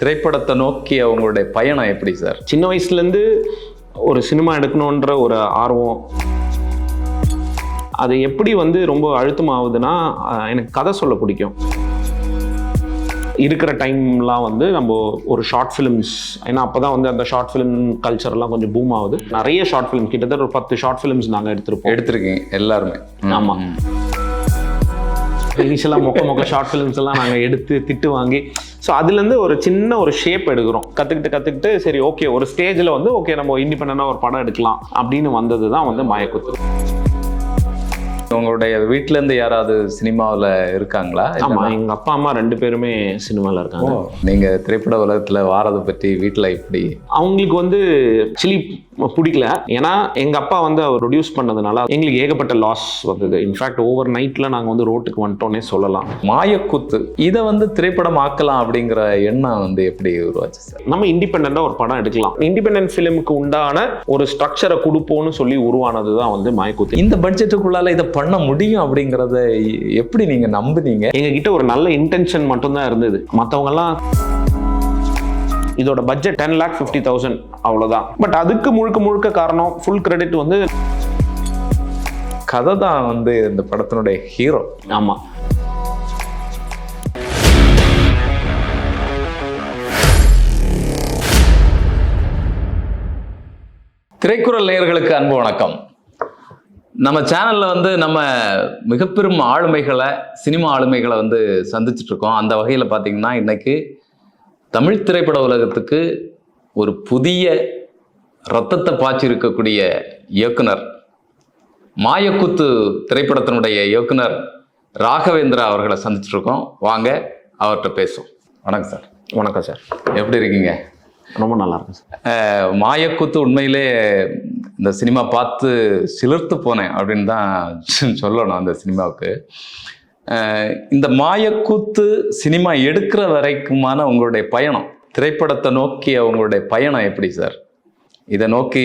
திரைப்படத்தை நோக்கி அவங்களுடைய பயணம் எப்படி சார்? சின்ன வயசுலேருந்து ஒரு சினிமா எடுக்கணுன்ற ஒரு ஆர்வம், அது எப்படி ரொம்ப அழுத்தமாகுதுன்னா, எனக்கு கதை சொல்ல பிடிக்கும். இருக்கிற டைம்லாம் நம்ம ஒரு ஷார்ட் ஃபிலிம்ஸ், ஏன்னா அப்போ தான் அந்த ஷார்ட் ஃபிலிம் கல்ச்சர்லாம் கொஞ்சம் பூம் ஆகுது. நிறைய ஷார்ட் ஃபிலிம், கிட்டத்தட்ட ஒரு 10 ஷார்ட் ஃபிலிம்ஸ் நாங்கள் எடுத்திருக்கீங்க எல்லாருமே? ஆமாம். இனிஷியலாக மொக்க ஷார்ட் ஃபிலிம்ஸ் எல்லாம் நாங்கள் எடுத்து திட்டு வாங்கி, ஸோ அதுலேருந்து ஒரு சின்ன ஒரு ஷேப் எடுக்கிறோம். கற்றுக்கிட்டு சரி ஓகே, ஒரு ஸ்டேஜில் ஓகே நம்ம இண்டிபெண்டண்டாக ஒரு படம் எடுக்கலாம் அப்படின்னு வந்தது தான் மாயக்குத்து. உங்களுடைய வீட்டிலேருந்து யாராவது சினிமாவில் இருக்காங்களா? ஆமாம், எங்கள் அப்பா அம்மா 2 பேருமே சினிமாவில் இருக்காங்க. நீங்கள் திரைப்பட உலகத்தில் வாரதை பற்றி வீட்டில் எப்படி? அவங்களுக்கு ஆக்சுவலி பிடிக்கல. ஏன்னா எங்கள் அப்பா அவர் ப்ரொடியூஸ் பண்ணதுனால எங்களுக்கு ஏகப்பட்ட லாஸ் வந்தது. இன்ஃபேக்ட் ஓவர் நைட்டில் நாங்கள் ரோட்டுக்கு வந்துட்டோன்னே சொல்லலாம். மாயக்குத்து இதை திரைப்படம் ஆக்கலாம் அப்படிங்கிற எண்ணம் எப்படி உருவாச்சு சார்? நம்ம இண்டிபெண்டாக ஒரு படம் எடுக்கலாம், இண்டிபெண்டன்ட் ஃபிலிமுக்கு உண்டான ஒரு ஸ்ட்ரக்சரை கொடுப்போன்னு சொல்லி உருவானது தான் மாயக்குத்து. இந்த பட்ஜெட்டுக்குள்ளால இதை பண்ண முடியும் அப்படிங்கிறத எப்படி நீங்கள் நம்புனீங்க? எங்ககிட்ட ஒரு நல்ல இன்டென்ஷன் மட்டும்தான் இருந்தது. மற்றவங்கெல்லாம் இதோட பட்ஜெட் 10,50,000 அவ்வளோதான். பட் அதுக்கு முழுக்க காரணம், ஃபுல் கிரெடிட் கதை தான் இந்த படத்தினுடைய ஹீரோ. ஆமாம். திரைக்குறள் நேயர்களுக்கு அன்பு வணக்கம். நம்ம சேனல்ல நம்ம மிகப்பெரும் ஆளுமைகளை, சினிமா ஆளுமைகளை சந்திச்சுட்டு இருக்கோம். அந்த வகையில் பார்த்தீங்கன்னா இன்னைக்கு தமிழ் திரைப்பட உலகத்துக்கு ஒரு புதிய ரத்தத்தை பாய்ச்சி இருக்கக்கூடிய இயக்குனர், மாயக்குத்து திரைப்படத்தினுடைய இயக்குனர் ராகவேந்திரா அவர்களை சந்திச்சுட்டு இருக்கோம். வாங்க அவர்கிட்ட பேசுவோம். வணக்கம் சார். வணக்கம் சார். எப்படி இருக்கீங்க? ரொம்ப நல்லா இருக்கும் சார். மாயக்குத்து உண்மையிலே இந்த சினிமா பார்த்து சிலிர்த்து போனேன் அப்படின்னு தான் சொல்லணும். அந்த சினிமாவுக்கு இந்த மாயக்கூத்து சினிமா எடுக்கிற வரைக்குமான உங்களுடைய பயணம், திரைப்படத்தை நோக்கி உங்களுடைய பயணம் எப்படி சார்? இதை நோக்கி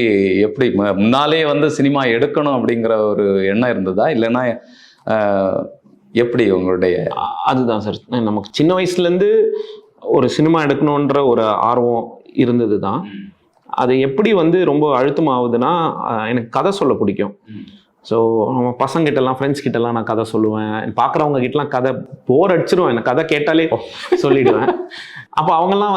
எப்படி முன்னாலே சினிமா எடுக்கணும் அப்படிங்கிற ஒரு எண்ணம் இருந்ததா, இல்லைன்னா எப்படி உங்களுடைய? அதுதான் சார், நமக்கு சின்ன வயசுலேருந்து ஒரு சினிமா எடுக்கணுன்ற ஒரு ஆர்வம் இருந்தது தான். அது எப்படி ரொம்ப அழுத்தமாகுதுன்னா, எனக்கு கதை சொல்ல பிடிக்கும். ஸோ நம்ம பசங்கிட்டலாம், ஃப்ரெண்ட்ஸ் கிட்டலாம் நான் கதை சொல்லுவேன். பார்க்குறவங்க கிட்டலாம் கதை போர் அடிச்சிருவேன், எனக்கு கதை கேட்டாலே சொல்லிடுவேன். அப்போ அவங்கெல்லாம்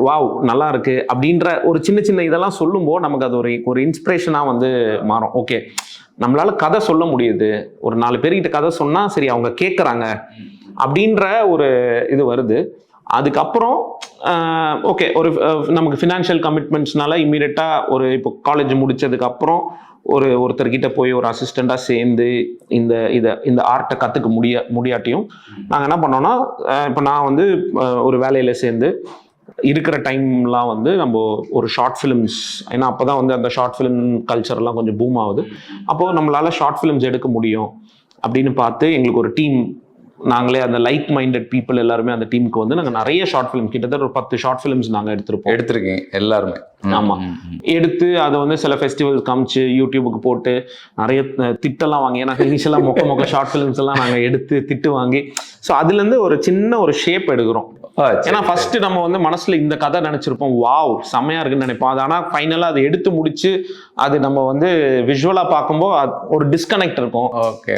வாவ் நல்லா இருக்கு அப்படின்ற ஒரு சின்ன இதெல்லாம் சொல்லும்போது நமக்கு அது ஒரு இன்ஸ்பிரேஷனாக மாறும். ஓகே, நம்மளால கதை சொல்ல முடியுது, ஒரு 4 பேர்கிட்ட கதை சொன்னால் சரி அவங்க கேட்குறாங்க அப்படின்ற ஒரு இது வருது. அதுக்கப்புறம் ஓகே, நமக்கு ஃபினான்ஷியல் கமிட்மெண்ட்ஸ்னால இம்மீடியட்டாக இப்போ காலேஜ் முடிச்சதுக்கப்புறம் ஒருத்தர்கிட்ட போய் ஒரு அசிஸ்டண்டாக சேர்ந்து இந்த ஆர்ட்டை கற்றுக்க முடியாட்டியும் நாங்கள் என்ன பண்ணோம்னா, இப்போ நான் ஒரு வேலையில் சேர்ந்து இருக்கிற டைம்லாம் நம்ம ஒரு ஷார்ட் ஃபிலிம்ஸ், ஏன்னா அப்போ தான் அந்த ஷார்ட் ஃபிலிம் கல்ச்சர்லாம் கொஞ்சம் பூம் ஆகுது. அப்போது நம்மளால் ஷார்ட் ஃபிலிம்ஸ் எடுக்க முடியும் அப்படின்னு பார்த்து எங்களுக்கு ஒரு டீம், நாங்களே அந்த லைக் மைண்டட் பீப்புள் எல்லாருமே அந்த டீமுக்கு நாங்கள் நிறைய ஷார்ட் ஃபிலிம், கிட்டத்தட்ட ஒரு 10 ஷார்ட் ஃபிலிம்ஸ் நாங்கள் எடுத்திருக்கீங்க எல்லாருமே? ஆமாம். எடுத்து அதை சில ஃபெஸ்டிவல்ஸ் காமிச்சு யூடியூபுக்கு போட்டு நிறைய திட்டெல்லாம் வாங்கி, ஏன்னா இனிஷியலாக மொக்க ஷார்ட் ஃபிலிம்ஸ் எல்லாம் நாங்கள் எடுத்து திட்டு வாங்கி, ஸோ அதுலேருந்து ஒரு சின்ன ஒரு ஷேப் எடுக்கிறோம். ஏன்னா ஃபர்ஸ்ட் நம்ம மனசுல இந்த கதை நினைச்சிருப்போம், வாவ் செம்மையா இருக்குன்னு நினைப்போம். அது ஆனால் ஃபைனலா அதை எடுத்து முடிச்சு அது நம்ம விஷுவலா பார்க்கும்போது ஒரு டிஸ்கனெக்ட் இருக்கும்.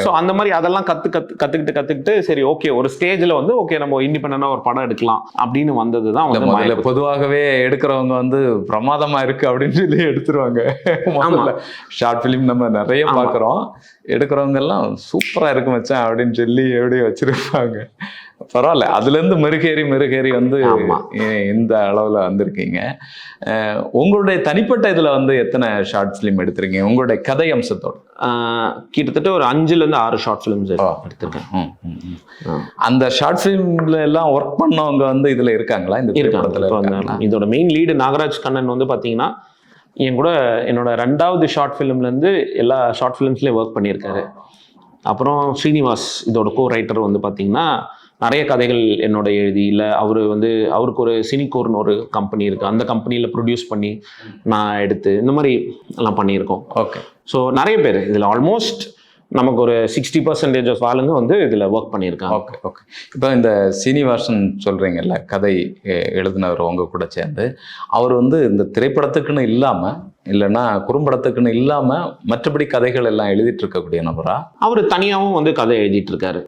ஸோ அந்த மாதிரி அதெல்லாம் கத்துக்கிட்டு சரி ஓகே, ஒரு ஸ்டேஜ்ல ஓகே நம்ம இண்டிபெண்டண்டா ஒரு படம் எடுக்கலாம் அப்படின்னு வந்தது தான். பொதுவாகவே எடுக்கிறவங்க பிரமாதமா இருக்கு அப்படின்னு சொல்லி எடுத்துருவாங்க. ஷார்ட் பிலிம் நம்ம நிறைய பாக்குறோம், எடுக்கிறவங்க எல்லாம் சூப்பரா இருக்கு மச்சான் அப்படின்னு சொல்லி எப்படி வச்சிருப்பாங்க. பரவாயில்ல, அதுல இருந்து மெருகேறி இந்த அளவுல வந்திருக்கீங்க. உங்களுடைய தனிப்பட்ட இதுல எத்தனை ஷார்ட் பிலிம் எடுத்திருக்கீங்க உங்களுடைய கதை அம்சத்தோட? கிட்டத்தட்ட ஒரு 5-6 ஷார்ட் பிலிம்ஸ் எடுத்திருக்கேன். அந்த ஷார்ட் பிலிம்ல எல்லாம் ஒர்க் பண்ணவங்க இதுல இருக்காங்களா? இந்த திரைப்படத்துல இதோட மெயின் லீடு நாகராஜ் கண்ணன் பாத்தீங்கன்னா என் கூட என்னோட 2வது ஷார்ட் ஃபிலிம்லேருந்து எல்லா ஷார்ட் ஃபிலிம்ஸ்லேயும் ஒர்க் பண்ணியிருக்காரு. அப்புறம் ஸ்ரீனிவாஸ் இதோட கோ ரைட்டர் பார்த்தீங்கன்னா நிறைய கதைகள் என்னோட எழுதி, இல்லை அவருக்கு ஒரு சினிகோர்னு ஒரு கம்பெனி இருக்குது, அந்த கம்பெனியில் ப்ரொடியூஸ் பண்ணி நான் எடுத்து இந்த மாதிரி எல்லாம் பண்ணியிருக்கோம். ஓகே. ஸோ நிறைய பேர் இதில் ஆல்மோஸ்ட் நமக்கு ஒரு 60% ஆஃப் ஆளுங்க வந்து இதில் ஒர்க் பண்ணியிருக்காங்க. Okay okay. இப்போ இந்த சீனிவாசன் சொல்கிறீங்கல்ல, கதை எழுதினவர் உங்க கூட சேர்ந்து, அவர் வந்து இந்த திரைப்படத்துக்குன்னு இல்லாமல், இல்லைன்னா குறும்படத்துக்குன்னு இல்லாமல் மற்றபடி கதைகள் எல்லாம் எழுதிட்டு இருக்கக்கூடிய நபரா? அவர் தனியாகவும் வந்து கதை எழுதிட்டு இருக்காரு.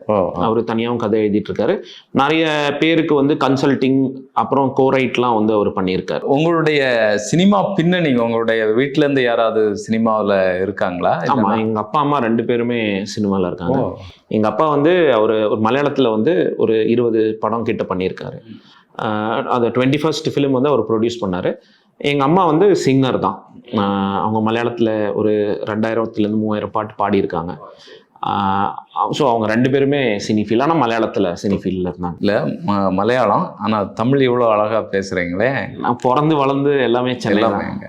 அவர் தனியாகவும் கதை எழுதிட்டு இருக்காரு. நிறைய பேருக்கு வந்து கன்சல்டிங் அப்புறம் கோரைட்லாம் வந்து அவர் பண்ணியிருக்காரு. உங்களுடைய சினிமா பின்னணி, உங்களுடைய வீட்டுல இருந்து யாராவது சினிமாவில் இருக்காங்களா? ஆமா, எங்க அப்பா அம்மா 2 பேருமே சினிமாவில் இருக்காங்க. எங்க அப்பா வந்து அவர் ஒரு மலையாளத்துல வந்து ஒரு 20 படம் கிட்ட பண்ணியிருக்காரு. அது 21st ஃபிலிம் வந்து அவர் ப்ரொடியூஸ் பண்ணாரு. எங்க அம்மா வந்து சிங்கர் தான். அவங்க மலையாளத்துல ஒரு 2000-3000 பாட்டு பாடியிருக்காங்க. ஸோ அவங்க 2 பேருமே சினிஃபீல். ஆனால் மலையாளத்தில் சினிஃபீல்டில் இருந்தாங்க. இல்லை மலையாளம், ஆனால் தமிழ் இவ்வளோ அழகாக பேசுகிறீங்களே. நான் பிறந்து வளர்ந்து எல்லாமே சென்னையில்.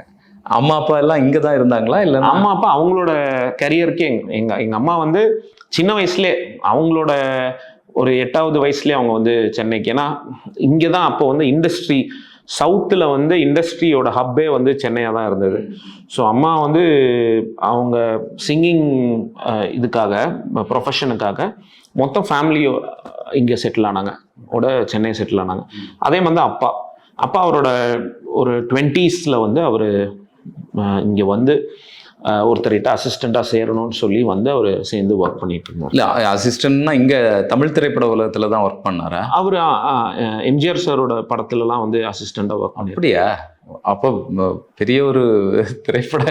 அம்மா அப்பா எல்லாம் இங்கே தான் இருந்தாங்களா? இல்லை அம்மா அப்பா அவங்களோட கரியருக்கே எங்கள் அம்மா வந்து சின்ன வயசுலேயே அவங்களோட ஒரு 8வது வயசுலேயே அவங்க வந்து சென்னைக்கு, ஏன்னா இங்கே தான் அப்போ வந்து இண்டஸ்ட்ரி சவுத்தில் வந்து இண்டஸ்ட்ரியோட ஹப்பே வந்து சென்னையாக தான் இருந்தது. ஸோ அம்மா வந்து அவங்க சிங்கிங் இதுக்காக ப்ரொஃபஷனுக்காக மொத்தம் ஃபேமிலியோ இங்கே செட்டில் ஆனாங்க, சென்னை செட்டில் ஆனாங்க. அதே மாதிரி அப்பா அவரோட ஒரு 20s வந்து அவர் இங்கே வந்து ஒருத்தர்கிட்ட அசிஸ்டண்ட்டாக சேரணும்னு சொல்லி வந்து அவர் சேர்ந்து ஒர்க் பண்ணிட்டு இருந்தார். இல்லை அசிஸ்டன்ட்னா இங்கே தமிழ் திரைப்பட உலகத்தில் தான் ஒர்க் பண்ணாரா? அவர் எம்ஜிஆர் சாரோட படத்துலலாம் வந்து அசிஸ்டண்ட்டாக ஒர்க் பண்ணி. அப்படியா? அப்போ பெரிய ஒரு திரைப்பட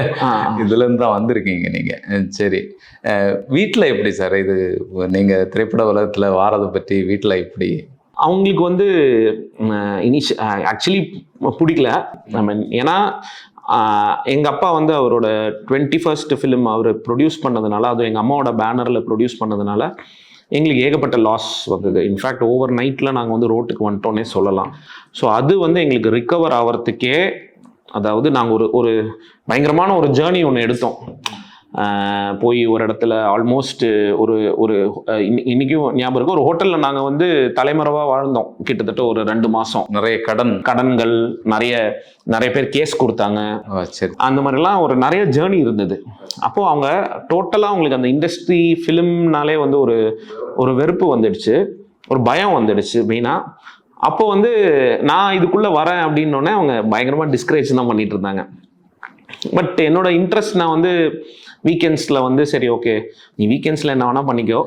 இதுலேருந்து தான் வந்திருக்கீங்க நீங்கள். சரி, வீட்டில் எப்படி சார் இது நீங்கள் திரைப்பட உலகத்தில் வாரதை பற்றி வீட்டில் எப்படி? அவங்களுக்கு வந்து ஆக்சுவலி பிடிக்கல. ஏன்னா எங்கள் அப்பா வந்து அவரோட 21st ஃபிலிம் அவர் ப்ரொடியூஸ் பண்ணதுனால, அது எங்கள் அம்மாவோட பேனரில் ப்ரொடியூஸ் பண்ணதுனால எங்களுக்கு ஏகப்பட்ட லாஸ் வந்தது. இன்ஃபேக்ட் ஓவர் நைட்டில் நாங்கள் வந்து ரோட்டுக்கு வந்துட்டோன்னே சொல்லலாம். ஸோ அது வந்து எங்களுக்கு ரிக்கவர் ஆகிறதுக்கே, அதாவது நாங்கள் ஒரு பயங்கரமான ஒரு ஜேர்னி ஒன்று எடுத்தோம். போய் ஒரு இடத்துல ஆல்மோஸ்ட் ஒரு இன்னைக்கும் ஞாபகம் இருக்கும், ஒரு ஹோட்டலில் நாங்கள் வந்து தலைமறைவாக வாழ்ந்தோம் கிட்டத்தட்ட ஒரு 2 மாதம். நிறைய கடன்கள், நிறைய பேர் கேஸ் கொடுத்தாங்க. அந்த மாதிரிலாம் ஒரு நிறைய ஜேர்னி இருந்தது. அப்போது அவங்க டோட்டலாக அவங்களுக்கு அந்த இண்டஸ்ட்ரி ஃபிலிம்னாலே வந்து ஒரு வெறுப்பு வந்துடுச்சு, ஒரு பயம் வந்துடுச்சு மெயினாக. அப்போ வந்து நான் இதுக்குள்ளே வரேன் அப்படின்னோடனே அவங்க பயங்கரமாக டிஸ்கரேஜ் தான் பண்ணிட்டு இருந்தாங்க. பட் என்னோட இன்ட்ரெஸ்ட், நான் வந்து வீக்கெண்ட்ஸில் வந்து சரி ஓகே நீ வீக்கெண்ட்ஸில் என்ன வேணால் பண்ணிக்கோ,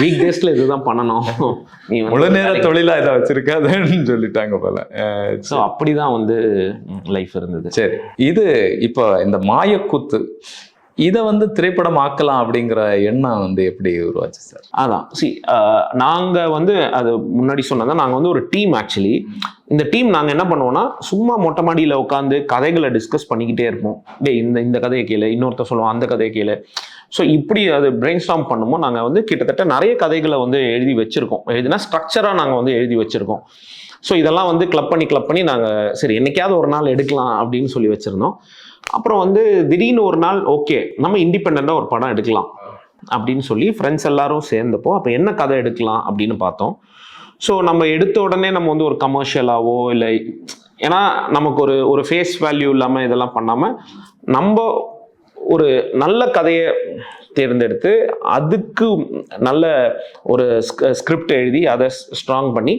வீக் டேஸில் இதுதான் பண்ணணும், நீ முழு நேர தொழிலாக இதை வச்சிருக்காதுன்னு சொல்லிட்டாங்க போல. ஸோ அப்படி தான் வந்து லைஃப் இருந்தது. சரி, இது இப்போ இந்த மாயக்கூத்து இதை வந்து திரைப்படம் ஆக்கலாம் அப்படிங்கிற எண்ணம் வந்து எப்படி உருவாச்சு சார்? அதான் நாங்கள் வந்து அது முன்னாடி சொன்னதான், நாங்கள் வந்து ஒரு டீம். ஆக்சுவலி இந்த டீம் நாங்கள் என்ன பண்ணுவோம்னா, சும்மா மொட்டை மாடியில் உட்காந்து கதைகளை டிஸ்கஸ் பண்ணிக்கிட்டே இருப்போம். இந்த கதையை கேளு, இன்னொருத்தர் சொல்லுவோம் அந்த கதையை கேளு. ஸோ இப்படி அது பிரெயின் ஸ்டார்ம் பண்ணுமோ நாங்கள் வந்து கிட்டத்தட்ட நிறைய கதைகளை வந்து எழுதி வச்சுருக்கோம். எழுதினா ஸ்ட்ரக்சராக நாங்கள் வந்து எழுதி வச்சுருக்கோம். ஸோ இதெல்லாம் வந்து கிளப் பண்ணி நாங்கள் சரி என்னைக்காவது ஒரு நாள் எடுக்கலாம் அப்படின்னு சொல்லி வச்சுருந்தோம். அப்புறம் வந்து திடீர்னு ஒரு நாள் ஓகே நம்ம இண்டிபெண்டாக ஒரு படம் எடுக்கலாம் அப்படின்னு சொல்லி ஃப்ரெண்ட்ஸ் எல்லாரும் சேர்ந்தப்போ அப்போ என்ன கதை எடுக்கலாம் அப்படின்னு பார்த்தோம். ஸோ நம்ம எடுத்த உடனே நம்ம வந்து ஒரு கமர்ஷியலாவோ இல்லை, ஏன்னா நமக்கு ஒரு ஃபேஸ் வேல்யூ இல்லாமல் இதெல்லாம் பண்ணாமல் நம்ம ஒரு நல்ல கதையை தேர்ந்தெடுத்து அதுக்கு நல்ல ஒரு ஸ்கிரிப்ட் எழுதி அதை ஸ்ட்ராங் பண்ணி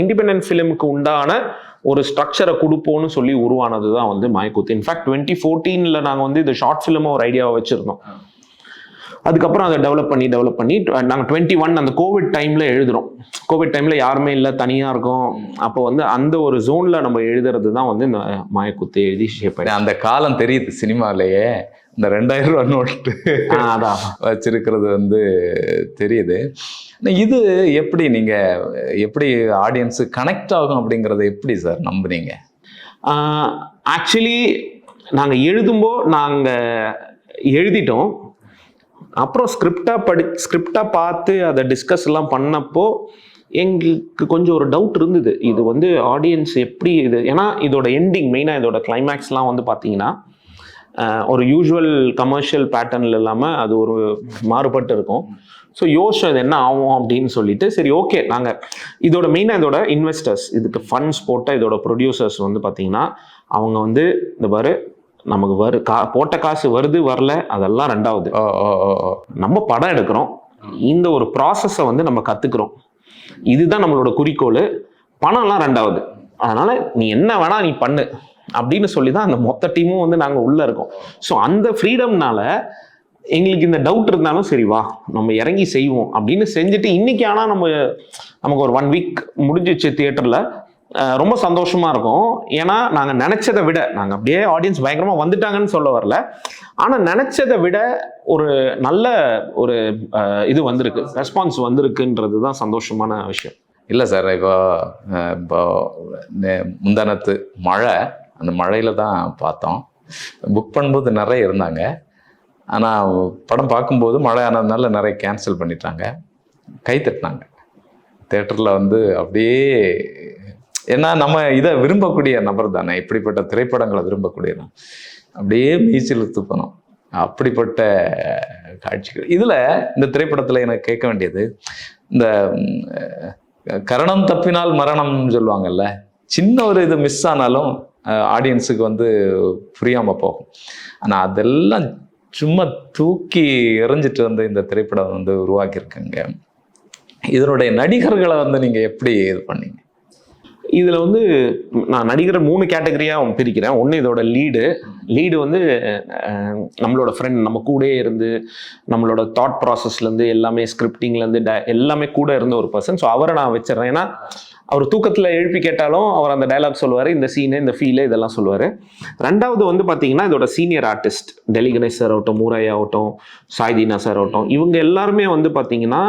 இண்டிபெண்டன்ட் ஃபிலிமுக்கு உண்டான ஒரு ஸ்ட்ரக்சரை கொடுப்போம்னு சொல்லி உருவானது தான் வந்து மாயக்கூத்து. இன்ஃபேக்ட் 2014 நாங்கள் வந்து இது ஷார்ட் ஃபிலிமாக ஒரு ஐடியாவை வச்சுருந்தோம். அதுக்கப்புறம் அதை டெவலப் பண்ணி நாங்கள் 21 அந்த கோவிட் டைமில் எழுதுகிறோம். கோவிட் டைமில் யாருமே இல்லை, தனியாக இருக்கும். அப்போ வந்து அந்த ஒரு ஜோனில் நம்ம எழுதுறது தான் வந்து இந்த மாயக்கூத்து எழுதி ஷேப். அந்த காலம் தெரியுது சினிமாலேயே, இந்த 2000 ரூபா நோட்டு அதான் வச்சிருக்கிறது வந்து தெரியுது. இது எப்படி நீங்கள் எப்படி ஆடியன்ஸு கனெக்ட் ஆகும் அப்படிங்கிறத எப்படி சார் நம்புனீங்க? ஆக்சுவலி நாங்கள் எழுதும்போது நாங்கள் எழுதிட்டோம். அப்புறம் ஸ்கிரிப்டாக பார்த்து அதை டிஸ்கஸ் எல்லாம் பண்ணப்போ எங்களுக்கு கொஞ்சம் ஒரு டவுட் இருந்தது, இது வந்து ஆடியன்ஸ் எப்படி இது, ஏன்னா இதோட எண்டிங் மெயினாக இதோட கிளைமேக்ஸ்லாம் வந்து பார்த்தீங்கன்னா ஒரு யூஸ்வல் கமர்ஷியல் பேட்டர்னில் இல்லாமல் அது ஒரு மாறுபட்டு இருக்கும். ஸோ யோசிச்சோம் இது என்ன ஆகும் அப்படின்னு சொல்லிட்டு சரி ஓகே நாங்கள் இதோட மெயினாக இதோட இன்வெஸ்டர்ஸ், இதுக்கு ஃபண்ட்ஸ் போட்ட இதோட ப்ரொடியூசர்ஸ் வந்து பார்த்தீங்கன்னா அவங்க வந்து இந்த பாரு நமக்கு போட்ட காசு வருது வரல அதெல்லாம் ரெண்டாவது. ஓ ஓ ஓ ஓ. நம்ம படம் எடுக்கிறோம், இந்த ஒரு ப்ராசஸை வந்து நம்ம கத்துக்கிறோம், இதுதான் நம்மளோட குறிக்கோள். பணம்லாம் ரெண்டாவது. அதனால நீ என்ன வேணா நீ பண்ணு அப்படின்னு சொல்லி தான் அந்த மொத்த டீமும் வந்து நாங்கள் உள்ள இருக்கோம். ஸோ அந்த ஃப்ரீடம்னால எங்களுக்கு இந்த டவுட் இருந்தாலும் சரி வா நம்ம இறங்கி செய்வோம் அப்படின்னு செஞ்சுட்டு இன்னைக்கு. ஆனால் நமக்கு ஒரு 1 வீக் முடிஞ்சிச்சு தியேட்டரில். ரொம்ப சந்தோஷமா இருக்கும். ஏன்னா நாங்கள் நினைச்சதை விட, நாங்கள் அப்படியே ஆடியன்ஸ் பயங்கரமாக வந்துட்டாங்கன்னு சொல்ல வரல, ஆனால் நினைச்சதை விட ஒரு நல்ல ஒரு இது வந்திருக்கு, ரெஸ்பான்ஸ் வந்திருக்குன்றது தான் சந்தோஷமான விஷயம். இல்லை சார், இப்போ முந்தானத்து மழை, அந்த மழையில் தான் பார்த்தோம். புக் பண்ணும்போது நிறைய இருந்தாங்க, ஆனால் படம் பார்க்கும்போது மழை ஆனதுனால நிறைய கேன்சல் பண்ணிட்டாங்க. கை தட்டினாங்க தேட்டரில் வந்து. அப்படியே ஏன்னா நம்ம இதை விரும்பக்கூடிய நபர் தானே, இப்படிப்பட்ட திரைப்படங்களை விரும்பக்கூடியதான். அப்படியே மீச்சில் போனோம். அப்படிப்பட்ட காட்சிகள் இதில். இந்த திரைப்படத்தில் எனக்கு கேட்க வேண்டியது, இந்த கரணம் தப்பினால் மரணம்னு சொல்லுவாங்கல்ல, சின்ன ஒரு இது மிஸ் ஆனாலும் ஆடியன்ஸுக்கு வந்து புரியாமல் போகும். ஆனால் அதெல்லாம் சும்மா தூக்கி எறிஞ்சிட்டு வந்து இந்த திரைப்படம் வந்து உருவாக்கியிருக்குங்க. இதனுடைய நடிகர்களை வந்து நீங்கள் எப்படி இது பண்ணீங்க? இதில் வந்து நான் நடிகரை 3 கேட்டகரியாக பிரிக்கிறேன். ஒன்று இதோட லீடு வந்து நம்மளோட ஃப்ரெண்ட், நம்ம கூடயே இருந்து நம்மளோட தாட் ப்ராசஸ்லேருந்து எல்லாமே, ஸ்கிரிப்டிங்லேருந்து எல்லாமே கூட இருந்த ஒரு பர்சன். ஸோ அவரை நான் வச்சிடறேன். ஏன்னா அவர் தூக்கத்தில் எழுப்பி கேட்டாலும் அவர் அந்த டைலாக் சொல்லுவார், இந்த சீனு இந்த ஃபீலு இதெல்லாம் சொல்லுவார். ரெண்டாவது வந்து பார்த்தீங்கன்னா இதோட senior artist Delhi Ganesh sir ஆகட்டும், மூராயா ஆகட்டும், சாய்தீனா சார் ஆகட்டும், இவங்க எல்லாருமே வந்து பார்த்தீங்கன்னா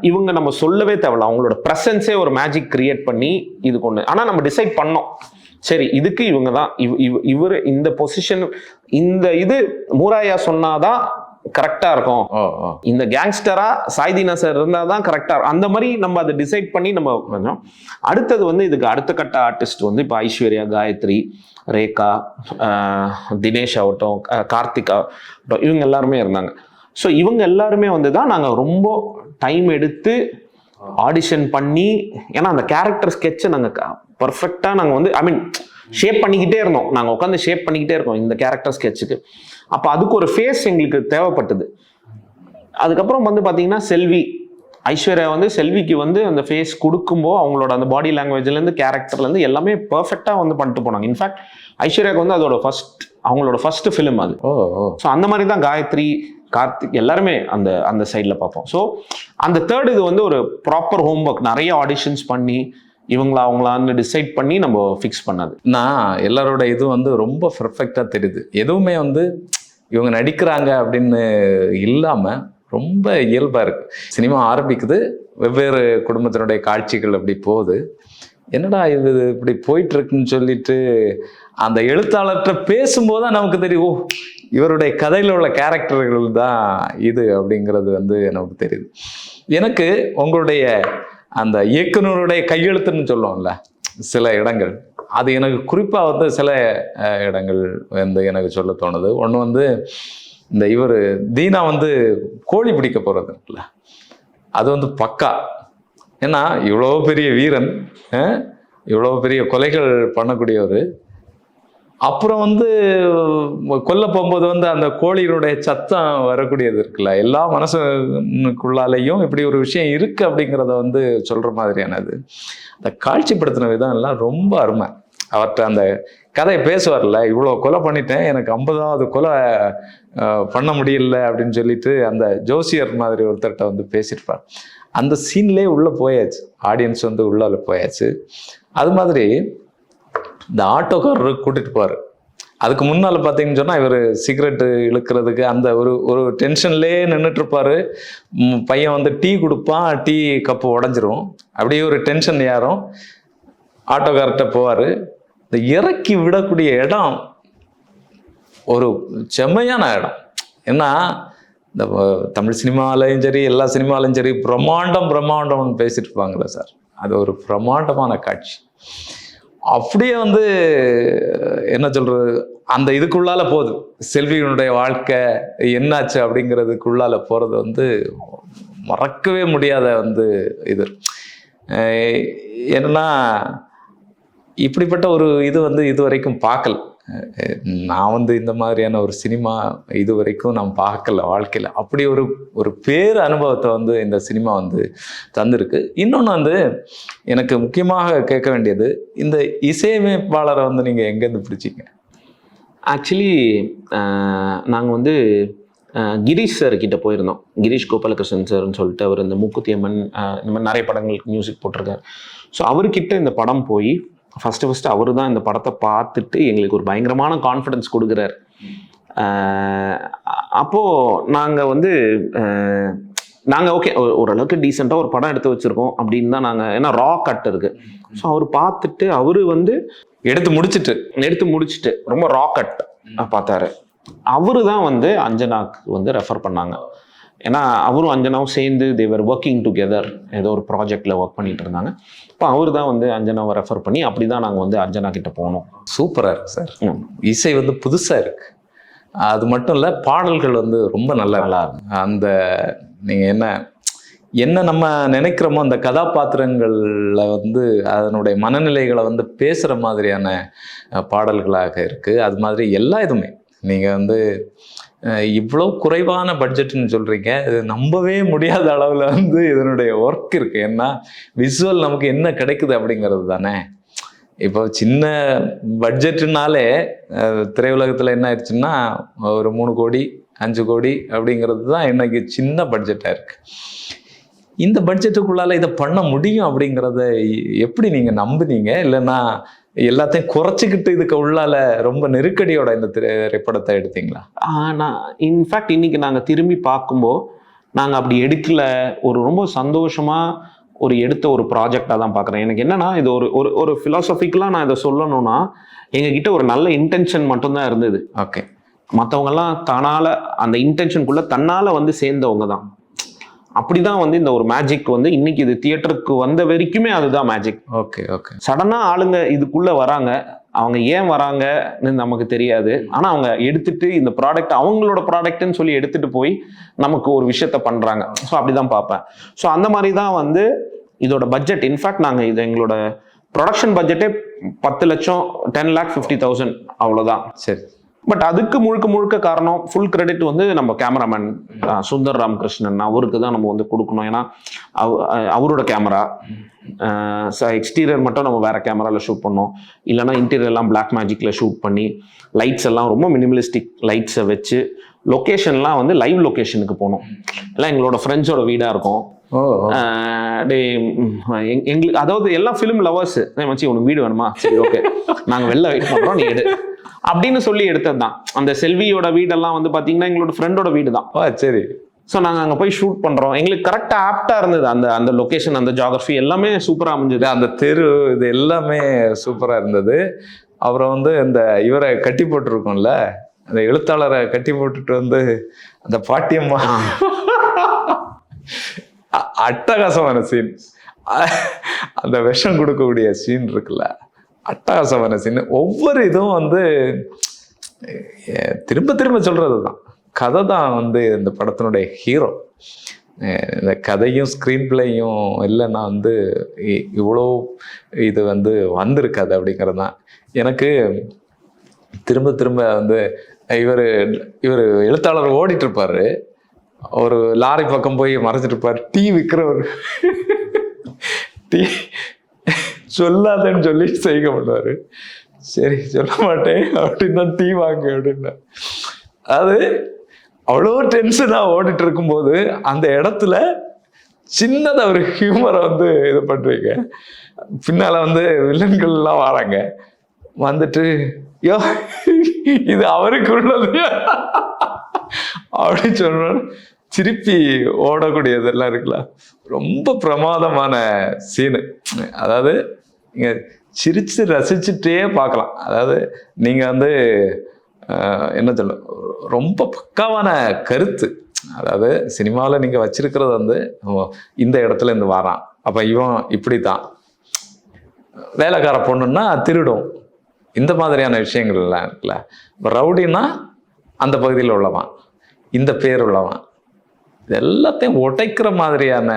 இவங்க நம்ம சொல்லவே தேவையில்ல, அவங்களோட ப்ரெசன்ஸே ஒரு மேஜிக் கிரியேட் பண்ணி இது கொண்டு. ஆனால் நம்ம டிசைட் பண்ணோம், சரி இதுக்கு இவங்க தான், இவர் இந்த பொசிஷன், இந்த இது மூராயா சொன்னாதான் கரெக்டா இருக்கும், இந்த கேங்ஸ்டரா சாய்தீனா சார் இருந்தாதான் கரெக்டா இருக்கும். அந்த மாதிரி நம்ம அதை டிசைட் பண்ணி நம்ம. அடுத்தது வந்து இதுக்கு அடுத்த கட்ட ஆர்டிஸ்ட் வந்து இப்போ ஐஸ்வர்யா, காயத்ரி, ரேகா, தினேஷ் ஆகட்டும், கார்த்திகா, இவங்க எல்லாருமே இருந்தாங்க. ஸோ இவங்க எல்லாருமே வந்து தான் நாங்கள் ரொம்ப டைம் எடுத்து ஆடிஷன் பண்ணி, ஏன்னா அந்த கேரக்டர் ஸ்கெட்சை நாங்கள் பர்ஃபெக்டாக நாங்கள் வந்து ஷேப் பண்ணிக்கிட்டே இருந்தோம். நாங்கள் உட்காந்து ஷேப் பண்ணிக்கிட்டே இருக்கோம் இந்த கேரக்டர் ஸ்கெட்சுக்கு. அப்போ அதுக்கு ஒரு ஃபேஸ் எங்களுக்கு தேவைப்பட்டது. அதுக்கப்புறம் வந்து பார்த்தீங்கன்னா செல்வி, ஐஸ்வர்யா வந்து செல்விக்கு வந்து அந்த ஃபேஸ் கொடுக்கும்போது அவங்களோட அந்த பாடி லாங்குவேஜ்லேருந்து கேரக்டர்லேருந்து எல்லாமே பர்ஃபெக்டாக வந்து பண்ணிட்டு போனாங்க. இன்ஃபேக்ட் ஐஸ்வர்யாவுக்கு வந்து அதோட அவங்களோட ஃபர்ஸ்ட் ஃபிலிம் அது. ஸோ அந்த மாதிரி தான் காயத்ரி, கார்த்திக் எல்லாருமே அந்த சைடில் பார்ப்போம். ஸோ அந்த தேர்ட் இது வந்து ஒரு ப்ராப்பர் ஹோம் ஒர்க், நிறைய ஆடிஷன்ஸ் பண்ணி அவங்களான்னு டிசைட் பண்ணி நம்ம ஃபிக்ஸ் பண்ணது. நான் எல்லாரோட இது வந்து ரொம்ப பர்ஃபெக்டாக தெரியுது. எதுவுமே வந்து இவங்க நடிக்கிறாங்க அப்படின்னு இல்லாமல் ரொம்ப இயல்பாக இருக்கு. சினிமா ஆரம்பிக்குது, வெவ்வேறு குடும்பத்தினுடைய காட்சிகள் அப்படி போகுது. என்னடா இது இப்படி போயிட்டு இருக்குன்னு சொல்லிட்டு அந்த எழுத்தாளர்கிட்ட பேசும்போது தான் நமக்கு தெரியும், ஓ இவருடைய கதையில் உள்ள கேரக்டர்கள் தான் இது அப்படிங்கிறது வந்து நமக்கு தெரியுது. எனக்கு உங்களுடைய அந்த இயக்குனருடைய கையெழுத்துன்னு சொல்லுவோம்ல சில இடங்கள், அது எனக்கு குறிப்பாக வந்து சில இடங்கள் வந்து எனக்கு சொல்ல தோணுது. ஒன்று வந்து இந்த இவர் தீனா வந்து கோழி பிடிக்க போகிறது இருக்குல்ல, அது வந்து பக்கா. ஏன்னா இவ்வளோ பெரிய வீரன், இவ்வளோ பெரிய கொலைகள் பண்ணக்கூடியவர், அப்புறம் வந்து கொல்ல போகும்போது வந்து அந்த கோழியினுடைய சத்தம் வரக்கூடியது இருக்குல்ல, எல்லா மனசுக்குள்ளாலேயும் இப்படி ஒரு விஷயம் இருக்கு அப்படிங்கிறத வந்து சொல்ற மாதிரியானது. அந்த காட்சிப்படுத்தின விதம் எல்லாம் ரொம்ப அருமை. அவர்கிட்ட அந்த கதையை பேசுவார்ல, இவ்வளோ கொலை பண்ணிட்டேன், எனக்கு 50வது கொலை பண்ண முடியல அப்படின்னு சொல்லிட்டு அந்த ஜோசியர் மாதிரி ஒருத்தர்கிட்ட வந்து பேசியிருப்பார். அந்த சீன்லேயே உள்ளே போயாச்சு, ஆடியன்ஸ் வந்து உள்ளே போயாச்சு. அது மாதிரி இந்த ஆட்டோக்காரர் கூட்டிட்டு போவார். அதுக்கு முன்னால் பார்த்தீங்கன்னு சொன்னால் இவர் சிகரெட்டு இழுக்கிறதுக்கு அந்த ஒரு டென்ஷன்லேயே நின்றுட்டு இருப்பார். பையன் வந்து டீ கொடுப்பான், டீ கப்பு உடஞ்சிரும், அப்படியே ஒரு டென்ஷன் யாரும் ஆட்டோக்கார்ட்ட போவார். இந்த இறக்கி விடக்கூடிய இடம் ஒரு செம்மையான இடம். ஏன்னா இந்த தமிழ் சினிமாலையும் சரி எல்லா சினிமாலையும் சரி பிரம்மாண்டம்னு பேசிட்டு இருப்பாங்களே சார், அது ஒரு பிரம்மாண்டமான காட்சி. அப்படியே வந்து என்ன சொல்றது, அந்த இதுக்குள்ளால போகுது, செல்வியினுடைய வாழ்க்கை என்னாச்சு அப்படிங்கிறதுக்குள்ளால போறது வந்து மறக்கவே முடியாத வந்து இது. என்னன்னா இப்படிப்பட்ட ஒரு இது வந்து இது வரைக்கும் பார்க்கல. நான் வந்து இந்த மாதிரியான ஒரு சினிமா இது வரைக்கும் நான் பார்க்கல வாழ்க்கையில். அப்படி ஒரு பேர் அனுபவத்தை வந்து இந்த சினிமா வந்து தந்திருக்கு. இன்னொன்று வந்து எனக்கு முக்கியமாக கேட்க வேண்டியது, இந்த இசையமைப்பாளரை வந்து நீங்கள் எங்கேருந்து பிடிச்சிங்க? ஆக்சுவலி நாங்கள் வந்து கிரீஷ் சார் கிட்ட போயிருந்தோம். கிரீஷ் கோபாலகிருஷ்ணன் சார்னு சொல்லிட்டு அவர் இந்த மூக்குத்தி அம்மன் இந்த மாதிரி நிறைய படங்களுக்கு மியூசிக் போட்டிருக்காரு. ஸோ அவர்கிட்ட இந்த படம் போய் ஃபஸ்ட்டு அவர் தான் இந்த படத்தை பார்த்துட்டு எங்களுக்கு ஒரு பயங்கரமான கான்ஃபிடென்ஸ் கொடுக்குறாரு. அப்போது நாங்கள் வந்து நாங்கள் ஓகே ஓரளவுக்கு டீசெண்டாக ஒரு படம் எடுத்து வச்சுருக்கோம் அப்படின்னு தான் நாங்கள், ஏன்னா ரா கட் இருக்குது. ஸோ அவர் பார்த்துட்டு அவர் வந்து எடுத்து முடிச்சுட்டு ரொம்ப ரா கட் பார்த்தாரு. அவரு தான் வந்து அஞ்சனாக்கு வந்து ரெஃபர் பண்ணாங்க. ஏன்னா அவரும் அஞ்சனாவும் சேர்ந்து தேவர் ஒர்க்கிங் டுகெதர், ஏதோ ஒரு ப்ராஜெக்டில் ஒர்க் பண்ணிட்டு இருந்தாங்க. இப்போ அவர் தான் வந்து அஞ்சனாவை ரெஃபர் பண்ணி அப்படி தான் நாங்கள் வந்து அஞ்சனா கிட்ட போனோம். சூப்பராக இருக்கு சார். இசை வந்து புதுசாக இருக்கு. அது மட்டும் இல்லை, பாடல்கள் வந்து ரொம்ப நல்லா இருக்கு. அந்த நீங்கள் என்ன நம்ம நினைக்கிறோமோ அந்த கதாபாத்திரங்களில் வந்து அதனுடைய மனநிலைகளை வந்து பேசுகிற மாதிரியான பாடல்களாக இருக்குது. அது மாதிரி எல்லா இதுவுமே நீங்கள் வந்து இவ்வளோ குறைவான பட்ஜெட்னு சொல்கிறீங்க, இது நம்பவே முடியாத அளவில் வந்து இதனுடைய ஒர்க் இருக்குது. ஏன்னா விசுவல் நமக்கு என்ன கிடைக்குது அப்படிங்கிறது தானே. இப்போ சின்ன பட்ஜெட்டுனாலே திரையுலகத்தில் என்ன ஆயிடுச்சுன்னா ஒரு 3 கோடி 5 கோடி அப்படிங்கிறது தான் இன்னைக்கு சின்ன பட்ஜெட்டாக இருக்குது. இந்த பட்ஜெட்டுக்குள்ளால இதை பண்ண முடியும் அப்படிங்கிறத எப்படி நீங்கள் நம்புனீங்க? இல்லைன்னா எல்லாத்தையும் குறைச்சிக்கிட்டு இதுக்கு உள்ளால ரொம்ப நெருக்கடியோட இந்த திரைப்படத்தை எடுத்தீங்களா? நான் இன்ஃபேக்ட் இன்னைக்கு நாங்கள் திரும்பி பார்க்கும்போது நாங்கள் அப்படி எடுக்கல, ஒரு ரொம்ப சந்தோஷமாக எடுத்த ஒரு ப்ராஜெக்டாக தான் பார்க்குறேன். எனக்கு என்னன்னா, இது ஒரு ஃபிலாசபிக்கலாக நான் இதை சொல்லணும்னா, எங்ககிட்ட ஒரு நல்ல இன்டென்ஷன் மட்டும்தான் இருந்தது. ஓகே, மற்றவங்கெல்லாம் தன்னால் அந்த இன்டென்ஷனுக்குள்ளே தன்னால் வந்து சேர்ந்தவங்க தான். அப்படிதான் வந்து இந்த ஒரு மேஜிக் வந்து இன்னைக்கு இது தியேட்டருக்கு வந்த வரைக்குமே அதுதான் மேஜிக். Okay okay. சடனாக ஆளுங்க இதுக்குள்ளே வராங்க, அவங்க ஏன் வராங்கன்னு நமக்கு தெரியாது. ஆனால் அவங்க எடுத்துட்டு இந்த ப்ராடக்ட் அவங்களோட ப்ராடக்ட்னு சொல்லி எடுத்துட்டு போய் நமக்கு ஒரு விஷயத்த பண்ணுறாங்க. ஸோ அப்படிதான் பார்ப்பேன். ஸோ அந்த மாதிரி தான் வந்து இதோட பட்ஜெட். இன்ஃபேக்ட் நாங்கள் இது எங்களோட ப்ரொடக்ஷன் பட்ஜெட்டே 10 லட்சம் 10,50,000 அவ்வளோதான். சரி. பட் அதுக்கு முழுக்க காரணம், ஃபுல் கிரெடிட் வந்து நம்ம கேமராமேன் சுந்தர் ராமகிருஷ்ணன், அவருக்கு தான் நம்ம வந்து கொடுக்கணும். ஏன்னா அவரோட கேமரா எக்ஸ்டீரியர் மட்டும் நம்ம வேற கேமராவில் ஷூட் பண்ணோம். இல்லைன்னா இன்டீரியர்லாம் பிளாக் மேஜிக்கில் ஷூட் பண்ணி லைட்ஸ் எல்லாம் ரொம்ப மினிமலிஸ்டிக் லைட்ஸை வச்சு லொக்கேஷன்லாம் வந்து லைவ் லொக்கேஷனுக்கு போனோம். எல்லாம் எங்களோட ஃப்ரெண்ட்ஸோட வீடாக இருக்கும். எங்களுக்கு அதாவது எல்லாம் ஃபிலிம் லவர்ஸ். மச்சி உனக்கு வீடு வேணுமா? சரி ஓகே, நாங்கள் வெளில வெயிட் பண்ணுறோம், நீ எடு அப்படின்னு சொல்லி எடுத்தது தான். அந்த செல்வியோட வீடெல்லாம் வந்து பார்த்தீங்கன்னா எங்களோட ஃப்ரெண்டோட வீடு தான். சரி. ஸோ நாங்கள் அங்கே போய் ஷூட் பண்ணுறோம். எங்களுக்கு கரெக்டாக ஆப்டாக இருந்தது. அந்த லொக்கேஷன், அந்த ஜியாகிரஃபி எல்லாமே சூப்பராக அமைஞ்சது. அந்த தெரு இது எல்லாமே சூப்பராக இருந்தது. அப்புறம் வந்து இந்த இவரை கட்டி போட்டுருக்கோம்ல, அந்த எழுத்தாளரை கட்டி போட்டுட்டு வந்து அந்த பாட்டியம்மா அட்டகாசமான சீன், அந்த விஷம் கொடுக்கக்கூடிய சீன் இருக்குல்ல, அட்டகாசமான சீன். ஒவ்வொரு இதுவும் வந்து திரும்ப திரும்ப சொல்றது தான். கதை தான் வந்து இந்த படத்தினுடைய ஹீரோ. இந்த கதையும் ஸ்க்ரீன் பிளேயும் இல்லைன்னா வந்து இவ்வளோ இது வந்து வந்திருக்காது அப்படிங்கிறது தான். எனக்கு திரும்ப திரும்ப வந்து இவர் எழுத்தாளர் ஓடிட்டு இருப்பாரு, ஒரு லாரி பக்கம் போய் மறைச்சிட்டு இருப்பார். டீ விற்கிறவர் டீ சொல்லாதன்னு சொல்லி செய்ய மாட்டாரு. சரி சொல்ல மாட்டேன் அப்படின்னு தான் டீ வாங்க அப்படின்னா, அது அவ்வளோ டென்ஷனாக ஓடிட்டு இருக்கும்போது அந்த இடத்துல சின்னதாக ஒரு ஹியூமரை வந்து இது பண்ணுறீங்க. பின்னால் வந்து வில்லன்கள்லாம் வராங்க, வந்துட்டு யோ இது அவருக்கு உள்ளது அப்படின்னு சொல்றோம். திருப்பி ஓடக்கூடியதெல்லாம் இருக்குல்ல, ரொம்ப பிரமாதமான சீனு. அதாவது நீங்கள் சிரித்து ரசிச்சுட்டே பார்க்கலாம். அதாவது நீங்கள் வந்து என்ன சொல்ல, ரொம்ப பக்காவான கருத்து. அதாவது சினிமாவில் நீங்கள் வச்சிருக்கிறது வந்து இந்த இடத்துல இருந்து வரான், அப்போ இவன் இப்படி தான், வேலைக்கார பொண்ணுன்னா திருடும், இந்த மாதிரியான விஷயங்கள்லாம் இருக்குல்ல. இப்போ ரவுடின்னா அந்த பகுதியில் உள்ளவன், இந்த பேர் உள்ளவன், இது எல்லாத்தையும் உடைக்கிற மாதிரியான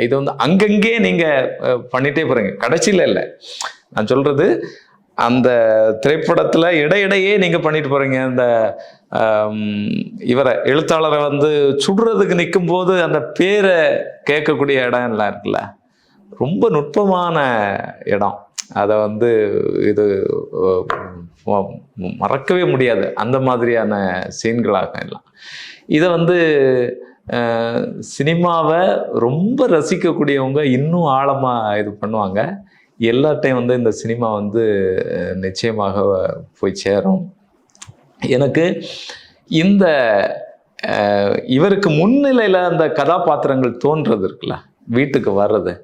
இது வந்து அங்கங்கே நீங்கள் பண்ணிகிட்டே போகிறீங்க. கடைசியில் இல்லை, நான் சொல்கிறது அந்த திரைப்படத்துல இடையிடையே நீங்க பண்ணிட்டு போறீங்க. இந்த இவரை எழுத்தாளரை வந்து சுடுறதுக்கு நிற்கும் போது அந்த பேரை கேட்கக்கூடிய இடம் எல்லாம் இருக்குல்ல, ரொம்ப நுட்பமான இடம். அதை வந்து இது மறக்கவே முடியாது. அந்த மாதிரியான சீன்களாக எல்லாம் இதை வந்து சினிமாவை ரொம்ப ரசிக்கக்கூடியவங்க இன்னும் ஆழமா இது பண்ணுவாங்க. எல்லாத்தையும் வந்து இந்த சினிமா வந்து நிச்சயமாக போய் சேரும். எனக்கு இந்த இவருக்கு முன்னிலையில அந்த கதாபாத்திரங்கள் தோன்றது இருக்குல்ல, வீட்டுக்கு வர்றது,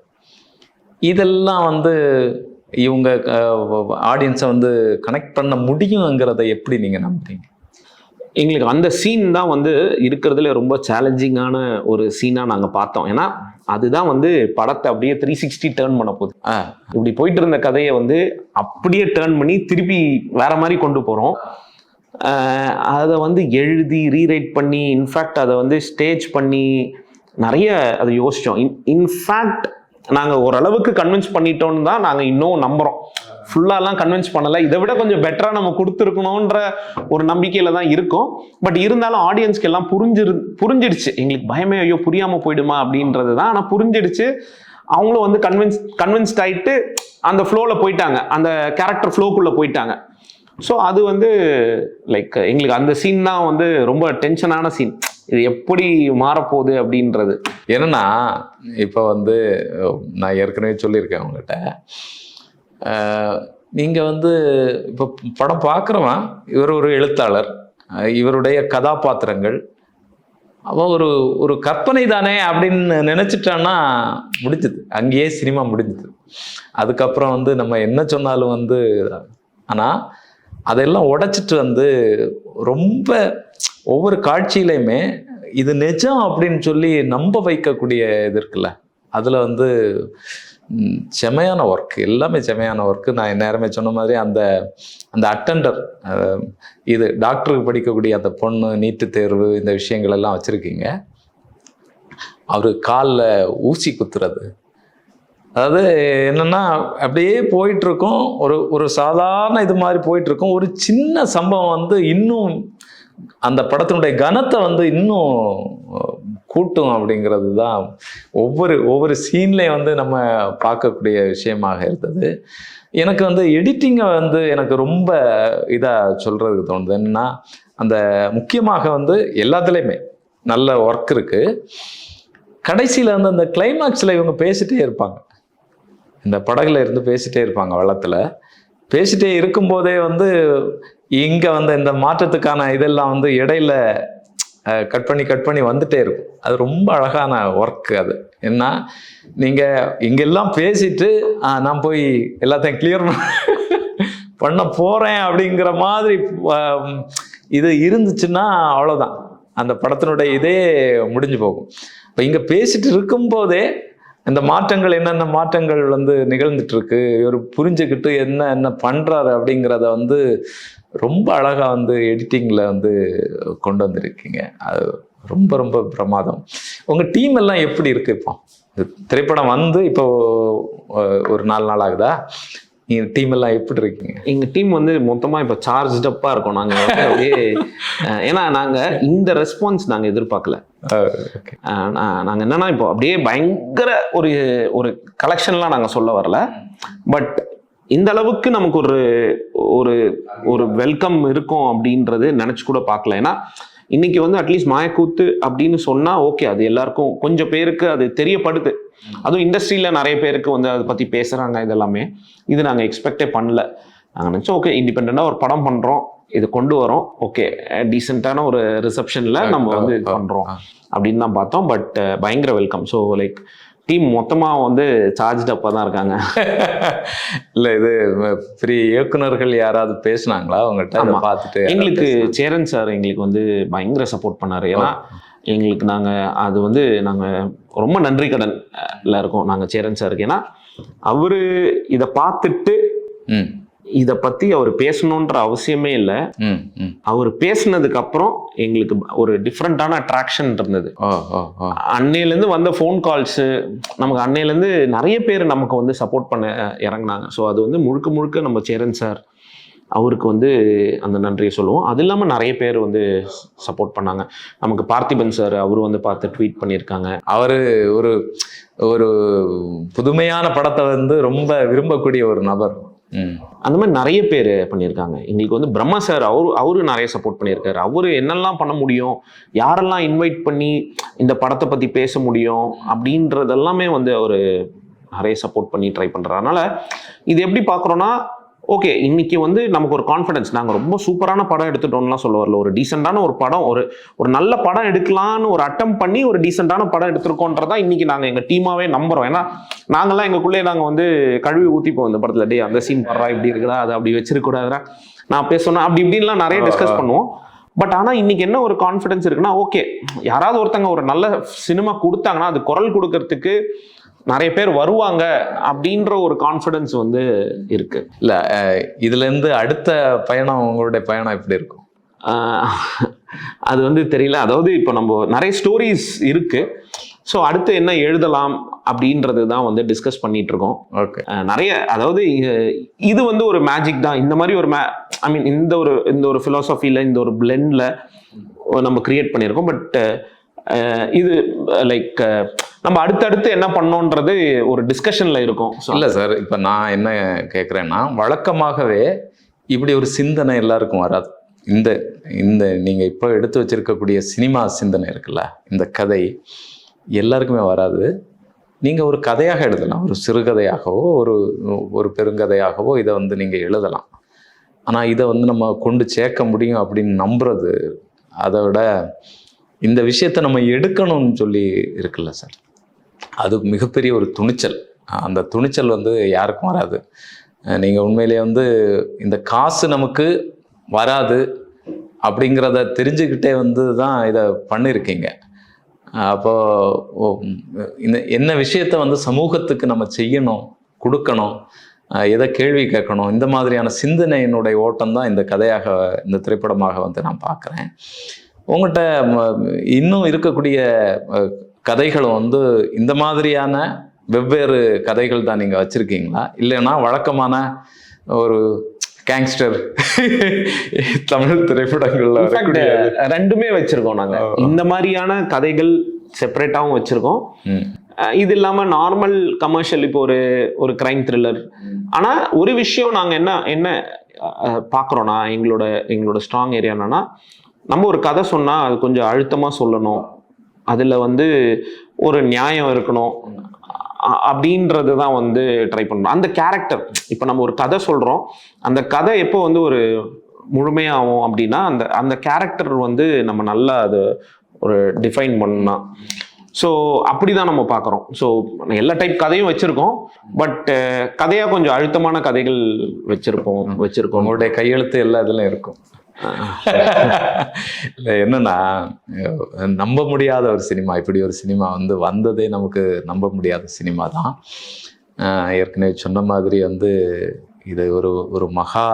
இதெல்லாம் வந்து இவங்க ஆடியன்ஸை வந்து கனெக்ட் பண்ண முடியுங்கிறத எப்படி நீங்க நம்புறீங்க? எங்களுக்கு அந்த சீன் தான் வந்து இருக்கிறதுல ரொம்ப சேலஞ்சிங்கான ஒரு சீனாக நாங்கள் பார்த்தோம். ஏன்னா அதுதான் வந்து படத்தை அப்படியே 360 டேர்ன் பண்ண போகுது. இப்படி போயிட்டு இருந்த கதையை வந்து அப்படியே டேர்ன் பண்ணி திருப்பி வேற மாதிரி கொண்டு போகிறோம். அதை வந்து எழுதி ரீரைட் பண்ணி, இன்ஃபேக்ட் அதை வந்து ஸ்டேஜ் பண்ணி நிறைய அதை யோசித்தோம். இன்ஃபேக்ட் நாங்கள் ஓரளவுக்கு கன்வின்ஸ் பண்ணிட்டோன்னு தான் நாங்கள் இன்னும் நம்புகிறோம். ஃபுல்லாலாம் கன்வின்ஸ் பண்ணலை, இதை விட கொஞ்சம் பெட்டராக நம்ம கொடுத்துருக்கணுன்ற ஒரு நம்பிக்கையில் தான் இருக்கும். பட் இருந்தாலும் ஆடியன்ஸ்க்கு எல்லாம் புரிஞ்சிடுச்சு. எங்களுக்கு பயமே ஐயோ புரியாமல் போயிடுமா அப்படின்றது தான். ஆனால் புரிஞ்சிடுச்சு. அவங்களும் வந்து கன்வின்ஸ்ட் ஆகிட்டு அந்த ஃப்ளோவில் போயிட்டாங்க, அந்த கேரக்டர் ஃப்ளோக்குள்ளே போயிட்டாங்க. ஸோ அது வந்து லைக் எங்களுக்கு அந்த சீன் தான் வந்து ரொம்ப டென்ஷனான சீன். இது எப்படி மாறப்போகுது அப்படின்றது. என்னன்னா இப்போ வந்து நான் ஏற்கனவே சொல்லியிருக்கேன் உங்கள்கிட்ட, நீங்கள் வந்து இப்போ படம் பார்க்குறவன் இவர் ஒரு எழுத்தாளர், இவருடைய கதாபாத்திரங்கள் அவன் ஒரு ஒரு கற்பனை தானே அப்படின்னு நினச்சிட்டான்னா முடிஞ்சுது, அங்கேயே சினிமா முடிஞ்சுது. அதுக்கப்புறம் வந்து நம்ம என்ன சொன்னாலும் வந்து, ஆனால் அதெல்லாம் உடைச்சிட்டு வந்து ரொம்ப ஒவ்வொரு காட்சியிலையுமே இது நிஜம் அப்படின்னு சொல்லி நம்ப வைக்கக்கூடிய இது இருக்குல்ல, அதில் வந்து செமையான ஒர்க், எல்லாமே செமையான ஒர்க்கு. நான் நேரமே சொன்ன மாதிரி அந்த அந்த அட்டெண்டர், இது டாக்டருக்கு படிக்கக்கூடிய அந்த பொண்ணு, நீட்டு தேர்வு, இந்த விஷயங்கள் எல்லாம் வச்சுருக்கீங்க. அவர் காலில் ஊசி குத்துறது, அதாவது என்னென்னா அப்படியே போயிட்டுருக்கோம், ஒரு சாதாரண இது மாதிரி போயிட்டுருக்கோம். ஒரு சின்ன சம்பவம் வந்து இன்னும் அந்த படத்தினுடைய கனத்தை வந்து இன்னும் கூட்டும் அப்படிங்கிறது தான் ஒவ்வொரு சீன்லேயும் வந்து நம்ம பார்க்கக்கூடிய விஷயமாக இருந்தது. எனக்கு வந்து எடிட்டிங்கை வந்து எனக்கு ரொம்ப இதாக சொல்கிறதுக்கு தோணுது. என்னன்னா அந்த முக்கியமாக வந்து எல்லாத்துலேயுமே நல்ல ஒர்க் இருக்குது. கடைசியில் வந்து அந்த கிளைமேக்ஸில் இவங்க பேசிகிட்டே இருப்பாங்க, இந்த படகுல இருந்து பேசிகிட்டே இருப்பாங்க, வள்ளத்தில் பேசிகிட்டே இருக்கும்போதே வந்து இங்கே வந்து இந்த மாற்றத்துக்கான இதெல்லாம் வந்து இடையில கட் பண்ணி வந்துட்டே இருக்கும். அது ரொம்ப அழகான ஒர்க்கு. அது என்ன, நீங்கள் இங்கெல்லாம் பேசிட்டு நான் போய் எல்லாத்தையும் கிளியர் பண்ண போகிறேன் அப்படிங்கிற மாதிரி இது இருந்துச்சுன்னா அவ்வளோதான், அந்த படத்தினுடைய இதே முடிஞ்சு போகும். இப்போ இங்கே பேசிட்டு இருக்கும்போதே இந்த மாற்றங்கள், என்னென்ன மாற்றங்கள் வந்து நிகழ்ந்துட்டு இருக்கு, இவர் புரிஞ்சுக்கிட்டு என்ன பண்ணுறாரு அப்படிங்கிறத வந்து ரொம்ப அழகாக வந்து எடிட்டிங்கில் வந்து கொண்டு வந்திருக்கீங்க. அது ரொம்ப ரொம்ப பிரமாதம். உங்கள் டீம் எல்லாம் எப்படி இருக்குது? இப்போ திரைப்படம் வந்து இப்போ ஒரு 4 நாள் ஆகுதா? நீங்கள் டீம் எல்லாம் எப்படி இருக்கீங்க? எங்கள் டீம் வந்து மொத்தமாக இப்போ சார்ஜ்டப்பாக இருக்கோம் நாங்கள் அப்படியே. ஏன்னா நாங்கள் இந்த ரெஸ்பான்ஸ் நாங்கள் எதிர்பார்க்கல. நாங்கள் என்னன்னா இப்போ அப்படியே பயங்கர ஒரு கலெக்ஷன்லாம் நாங்கள் சொல்ல வரல, பட் இந்த அளவுக்கு நமக்கு ஒரு வெல்கம் இருக்கும் அப்படின்றது நினச்சி கூட பார்க்கல. ஏன்னா இன்னைக்கு வந்து அட்லீஸ்ட் மாயக்கூத்து அப்படின்னு சொன்னால் ஓகே, அது எல்லாருக்கும் கொஞ்சம் பேருக்கு அது தெரியப்படுது. அதுவும் இண்டஸ்ட்ரியில் நிறைய பேருக்கு வந்து அதை பற்றி பேசுகிறாங்க. இதெல்லாமே இது நாங்கள் எக்ஸ்பெக்டே பண்ணல. நாங்கள் நினச்சோம் ஓகே இண்டிபெண்ட்டாக ஒரு படம் பண்ணுறோம், இது கொண்டு வரோம், ஓகே டீசெண்டான ஒரு ரிசப்ஷனில் நம்ம வந்து இது பண்ணுறோம் அப்படின்னு தான் பார்த்தோம். பட் பயங்கர வெல்கம். ஸோ லைக் டீம் மொத்தமாக வந்து சார்ஜ்டப்பாக தான் இருக்காங்க. இல்லை, இது பெரிய இயக்குனர்கள் யாராவது பேசுனாங்களா அவங்ககிட்ட பார்த்துட்டு? எங்களுக்கு சேரன் சார் எங்களுக்கு வந்து பயங்கர சப்போர்ட் பண்ணார். ஏன்னா எங்களுக்கு அது வந்து நாங்கள் ரொம்ப நன்றி கடன்ல இருக்கோம் நாங்கள் சேரன் சாருக்கு. ஏன்னா அவரு இதை பார்த்துட்டு இதை பத்தி அவர் பேசணுன்ற அவசியமே இல்லை. ம், ம். அவர் பேசினதுக்கு அப்புறம் எங்களுக்கு ஒரு டிஃப்ரெண்டான அட்ராக்ஷன் இருந்தது. ஓ, ஓ, ஓ. அன்னையிலேருந்து வந்த ஃபோன் கால்ஸு, நமக்கு அன்னையிலேருந்து நிறைய பேர் நமக்கு வந்து சப்போர்ட் பண்ண இறங்குனாங்க. ஸோ அது வந்து முழுக்க முழுக்க நம்ம சேரன் சார் அவருக்கு வந்து அந்த நன்றியை சொல்லுவோம். அது இல்லாமல் நிறைய பேர் வந்து சப்போர்ட் பண்ணாங்க. நமக்கு பார்த்திபன் சார் அவரு வந்து பார்த்து ட்வீட் பண்ணியிருக்காங்க. அவரு ஒரு ஒரு புதுமையான படத்தை வந்து ரொம்ப விரும்பக்கூடிய ஒரு நபர். ம். அந்த மாதிரி நிறைய பேர் பண்ணியிருக்காங்க. எங்களுக்கு வந்து பிரம்மா சார் அவரு நிறைய சப்போர்ட் பண்ணியிருக்காரு. அவரு என்னெல்லாம் பண்ண முடியும், யாரெல்லாம் இன்வைட் பண்ணி இந்த படத்தை பற்றி பேச முடியும் அப்படின்றதெல்லாமே வந்து அவர் நிறைய சப்போர்ட் பண்ணி ட்ரை பண்ணுறாரு. அதனால இது எப்படி பார்க்குறோன்னா, ஓகே இன்னைக்கு வந்து நமக்கு ஒரு கான்ஃபிடன்ஸ், நாங்கள் ரொம்ப சூப்பரான படம் எடுத்துட்டோம்லாம் சொல்ல வரல. ஒரு டீசெண்டான ஒரு படம், ஒரு நல்ல படம் எடுக்கலான்னு ஒரு அட்டம் பண்ணி ஒரு டீசெண்டான படம் எடுத்திருக்கோன்றதா இன்னைக்கு நாங்கள் எங்கள் டீமாவே நம்புறோம். ஏன்னா நாங்கள்லாம் எங்களுக்குள்ளே நாங்கள் வந்து கழுவி ஊற்றிப்போம் இந்த படத்தில். டே அந்த சீன் படுறா இப்படி இருக்குடா, அதை அப்படி வச்சிருக்கூடாதுடா, நான் பேசணும் அப்படி இப்படின்லாம் நிறைய டிஸ்கஸ் பண்ணுவோம். பட் ஆனால் இன்னைக்கு என்ன ஒரு கான்ஃபிடன்ஸ் இருக்குன்னா, ஓகே யாராவது ஒருத்தங்க ஒரு நல்ல சினிமா கொடுத்தாங்கன்னா அது குரல் கொடுக்கறதுக்கு நிறைய பேர் வருவாங்க அப்படின்ற ஒரு கான்ஃபிடன்ஸ் வந்து இருக்கு. இல்லை, இதுலேருந்து அடுத்த பயணம், உங்களுடைய பயணம் எப்படி இருக்கும்? அது வந்து தெரியல. அதாவது இப்போ நம்ம நிறைய ஸ்டோரிஸ் இருக்கு. ஸோ அடுத்து என்ன எழுதலாம் அப்படின்றது தான் வந்து டிஸ்கஸ் பண்ணிட்டு இருக்கோம். ஓகே. நிறைய, அதாவது இது வந்து ஒரு மேஜிக் தான். இந்த மாதிரி ஒரு ஐ மீன் இந்த ஒரு ஃபிலாசபியில் இந்த ஒரு பிளெண்ட்ல நம்ம கிரியேட் பண்ணியிருக்கோம். பட் இது லைக் நம்ம அடுத்தடுத்து என்ன பண்ணோன்றது ஒரு டிஸ்கஷன்ல இருக்கும். இல்லை சார், இப்போ நான் என்ன கேட்குறேன்னா, வழக்கமாகவே இப்படி ஒரு சிந்தனை எல்லாருக்கும் வராது. இந்த இந்த நீங்கள் இப்போ எடுத்து வச்சிருக்கக்கூடிய சினிமா சிந்தனை இருக்குல்ல, இந்த கதை எல்லாருக்குமே வராது. நீங்கள் ஒரு கதையாக எழுதலாம், ஒரு சிறுகதையாகவோ ஒரு பெருங்கதையாகவோ இதை வந்து நீங்கள் எழுதலாம். ஆனால் இதை வந்து நம்ம கொண்டு சேர்க்க முடியும் அப்படின்னு நம்புறது, அதை விட இந்த விஷயத்தை நம்ம எடுக்கணும்னு சொல்லி இருக்குல்ல சார், அது மிகப்பெரிய ஒரு துணிச்சல். அந்த துணிச்சல் வந்து யாருக்கும் வராது. நீங்கள் உண்மையிலே வந்து இந்த காசு நமக்கு வராது அப்படிங்கிறத தெரிஞ்சுக்கிட்டே வந்து தான் இதை பண்ணியிருக்கீங்க. அப்போது என்ன விஷயத்தை வந்து சமூகத்துக்கு நம்ம செய்யணும், கொடுக்கணும், எதை கேள்வி கேட்கணும், இந்த மாதிரியான சிந்தனையினுடைய ஓட்டம் தான் இந்த கதையாக, இந்த திரைப்படமாக வந்து நான் பார்க்குறேன். உங்கள்கிட்ட இன்னும் இருக்கக்கூடிய கதைகளும் வந்து இந்த மாதிரியான வெவ்வேறு கதைகள் தான் நீங்கள் வச்சுருக்கீங்களா, இல்லைன்னா வழக்கமான ஒரு கேங்ஸ்டர் தமிழ் திரைப்படங்கள்ல ரெண்டுமே வச்சிருக்கோம் நாங்க. இந்த மாதிரியான கதைகள் செப்பரேட்டாகவும் வச்சிருக்கோம். இது இல்லாம நார்மல் கமர்ஷியல், இப்போ ஒரு கிரைம் த்ரில்லர். ஆனா ஒரு விஷயம் நாங்க என்ன பாக்குறோம்னா, எங்களோட ஸ்ட்ராங் ஏரியா என்னன்னா, நம்ம ஒரு கதை சொன்னா அது கொஞ்சம் அழுத்தமா சொல்லணும், அதுல வந்து ஒரு நியாயம் இருக்கணும் அப்படின்றது தான் வந்து ட்ரை பண்ணணும். அந்த கேரக்டர், இப்போ நம்ம ஒரு கதை சொல்றோம், அந்த கதை எப்போ வந்து ஒரு முழுமையாகும் அப்படின்னா அந்த கேரக்டர் வந்து நம்ம நல்லா அது ஒரு டிஃபைன் பண்ணலாம். ஸோ அப்படிதான் நம்ம பார்க்குறோம். ஸோ எல்லா டைப் கதையும் வச்சிருக்கோம், பட் கதையா கொஞ்சம் அழுத்தமான கதைகள் வச்சிருக்கோம். உங்களுடைய கையெழுத்து எல்லா இதுலையும் இருக்கும். இல்லை, என்னன்னா நம்ப முடியாத ஒரு சினிமா, இப்படி ஒரு சினிமா வந்து வந்ததே நமக்கு நம்ப முடியாத சினிமா தான். ஏற்கனவே சொன்ன மாதிரி வந்து இது ஒரு மகா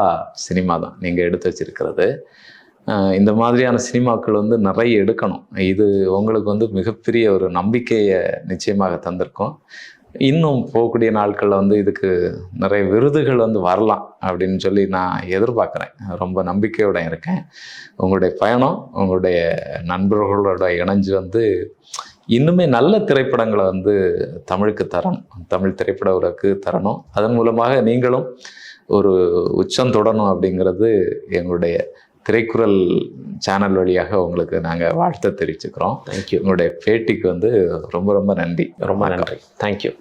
சினிமா தான் நீங்கள் எடுத்து வச்சிருக்கிறது. இந்த மாதிரியான சினிமாக்கள் வந்து நிறைய எடுக்கணும். இது உங்களுக்கு வந்து மிகப்பெரிய ஒரு நம்பிக்கையை நிச்சயமாக தந்திருக்கும். இன்னும் போகக்கூடிய நாட்களில் வந்து இதுக்கு நிறைய விருதுகள் வந்து வரலாம் அப்படின்னு சொல்லி நான் எதிர்பார்க்குறேன். ரொம்ப நம்பிக்கையோட இருக்கேன். உங்களுடைய பயணம், உங்களுடைய நண்பர்களோட இணைஞ்சு வந்து இன்னுமே நல்ல திரைப்படங்களை வந்து தமிழுக்கு தரணும், தமிழ் திரைப்பட உலகுக்கு தரணும். அதன் மூலமாக நீங்களும் ஒரு உச்சம் தொடணும் அப்படிங்கிறது எங்களுடைய திரைக்குறள் சேனல் வழியாக உங்களுக்கு நாங்கள் வாழ்த்து தெரிவிச்சுக்கிறோம். தேங்க்யூ. உங்களுடைய பேட்டிக்கு வந்து ரொம்ப ரொம்ப நன்றி. ரொம்ப நன்றி. தேங்க்யூ.